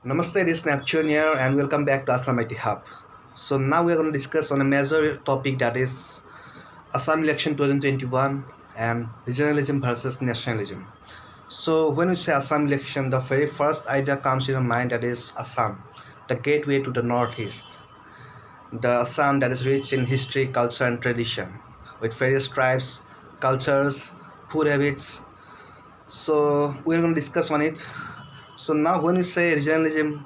Namaste, this is Neptune here, and welcome back to Assam IT Hub. So now we are going to discuss on a major topic, that is Assam election 2021 and regionalism versus nationalism. So when we say Assam election, the very first idea comes in your mind, that is Assam, the gateway to the northeast. The Assam that is rich in history, culture, and tradition, with various tribes, cultures, food habits. So we're going to discuss on it. So now when we say regionalism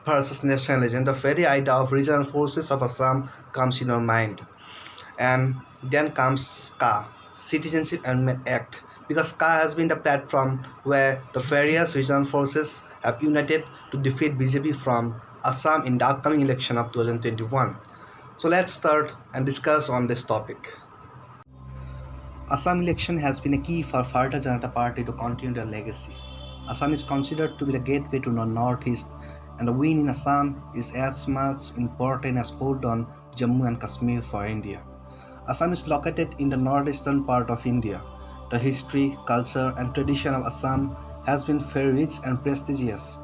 versus nationalism, the very idea of regional forces of Assam comes in our mind. And then comes SCA, Citizenship Amendment Act, because SCA has been the platform where the various regional forces have united to defeat BJP from Assam in the upcoming election of 2021. So let's start and discuss on this topic. Assam election has been a key for Bharatiya Janata Party to continue their legacy. Assam is considered to be the gateway to the northeast, and the win in Assam is as much important as hold on Jammu and Kashmir for India. Assam is located in the northeastern part of India. The history, culture, and tradition of Assam has been very rich and prestigious.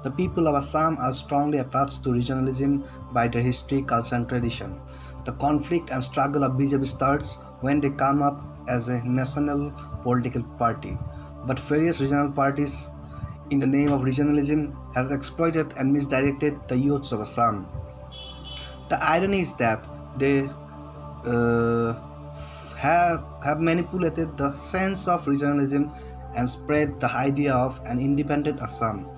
The people of Assam are strongly attached to regionalism by their history, culture, and tradition. The conflict and struggle of BJP starts when they come up as a national political party, but various regional parties in the name of regionalism has exploited and misdirected the youths of Assam. The irony is that they uh, have manipulated the sense of regionalism and spread the idea of an independent Assam.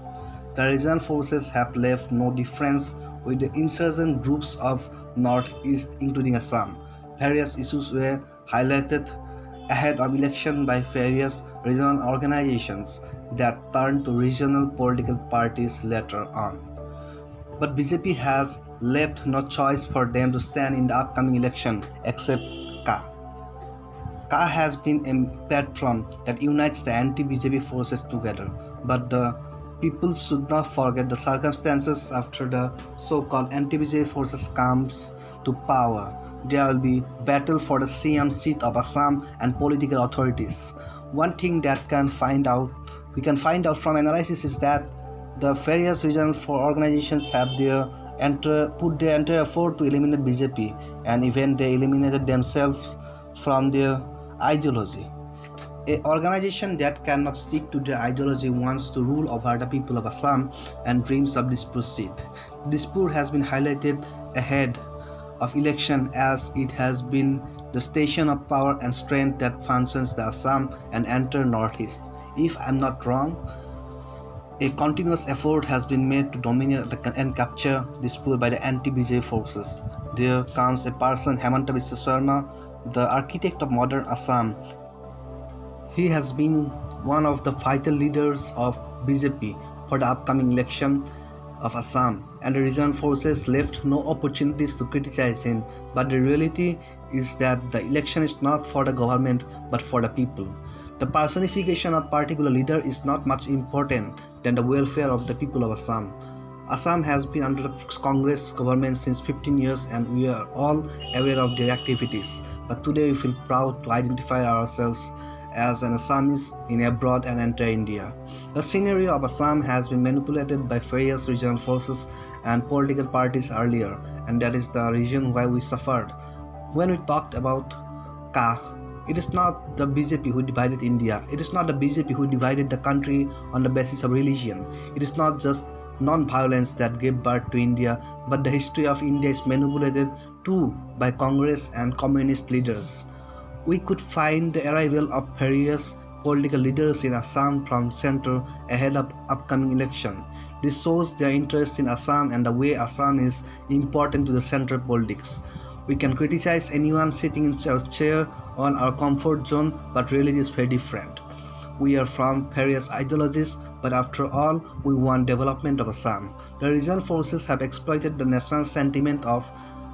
The regional forces have left no difference with the insurgent groups of Northeast, including Assam. Various issues were highlighted ahead of election by various regional organizations that turned to regional political parties later on. But BJP has left no choice for them to stand in the upcoming election except KA. KA has been a platform that unites the anti-BJP forces together, but the people should not forget the circumstances after the so-called anti-BJP forces comes to power. There will be battle for the CM seat of Assam and political authorities. One thing that we can find out from analysis is that the various regional organizations have put their entire effort to eliminate BJP, and even they eliminated themselves from their ideology. A organization that cannot stick to their ideology wants to rule over the people of Assam and dreams of Dispur seat. Dispur has been highlighted ahead of election as it has been the station of power and strength that functions the Assam and enter Northeast. If I'm not wrong, a continuous effort has been made to dominate and capture Dispur by the anti-BJP forces. There comes a person, Hemanta Biswa Sarma, the architect of modern Assam. He has been one of the vital leaders of BJP for the upcoming election of Assam, and the regional forces left no opportunities to criticize him. But the reality is that the election is not for the government but for the people. The personification of particular leader is not much important than the welfare of the people of Assam. Assam has been under the Congress government since 15 years, and we are all aware of their activities. But today we feel proud to identify ourselves as an Assamese in abroad and enter India. The scenario of Assam has been manipulated by various regional forces and political parties earlier, and that is the reason why we suffered. When we talked about KA, it is not the BJP who divided India. It is not the BJP who divided the country on the basis of religion. It is not just non-violence that gave birth to India, but the history of India is manipulated too by Congress and communist leaders. We could find the arrival of various political leaders in Assam from center ahead of upcoming election. This shows their interest in Assam and the way Assam is important to the central politics. We can criticize anyone sitting in our chair on our comfort zone, but reality is very different. We are from various ideologies, but after all, we want development of Assam. The regional forces have exploited the national sentiment of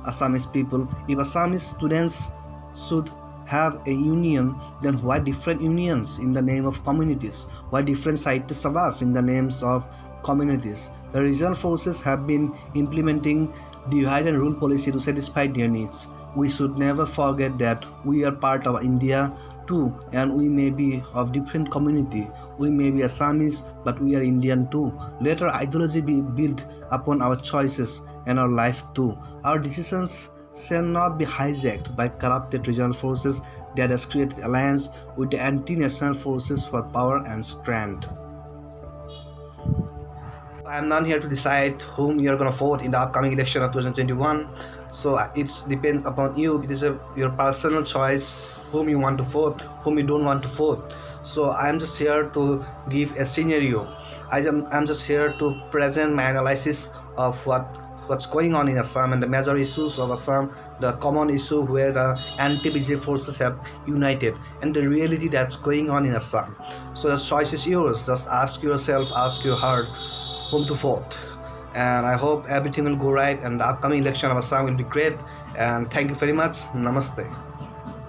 Assamese people. If Assamese students should have a union, then why different unions in the name of communities? Why different Sahitya Sabhas in the names of communities? The regional forces have been implementing divide and rule policy to satisfy their needs. We should never forget that we are part of India too, and we may be of different community. We may be Assamese, but we are Indian too. Let our ideology be built upon our choices and our life too. Our decisions shall not be hijacked by corrupted regional forces that has created alliance with the anti-national forces for power and strength. I'm not here to decide whom you're gonna vote in the upcoming election of 2021. So it's depends upon you. It is your personal choice whom you want to vote, whom you don't want to vote. So I'm just here to give a scenario. I'm just here to present my analysis of what's going on in Assam and the major issues of Assam, the common issue where the anti-BJP forces have united, and the reality that's going on in Assam. So the choice is yours. Just ask yourself, ask your heart whom to vote. And I hope everything will go right and the upcoming election of Assam will be great. And thank you very much. Namaste.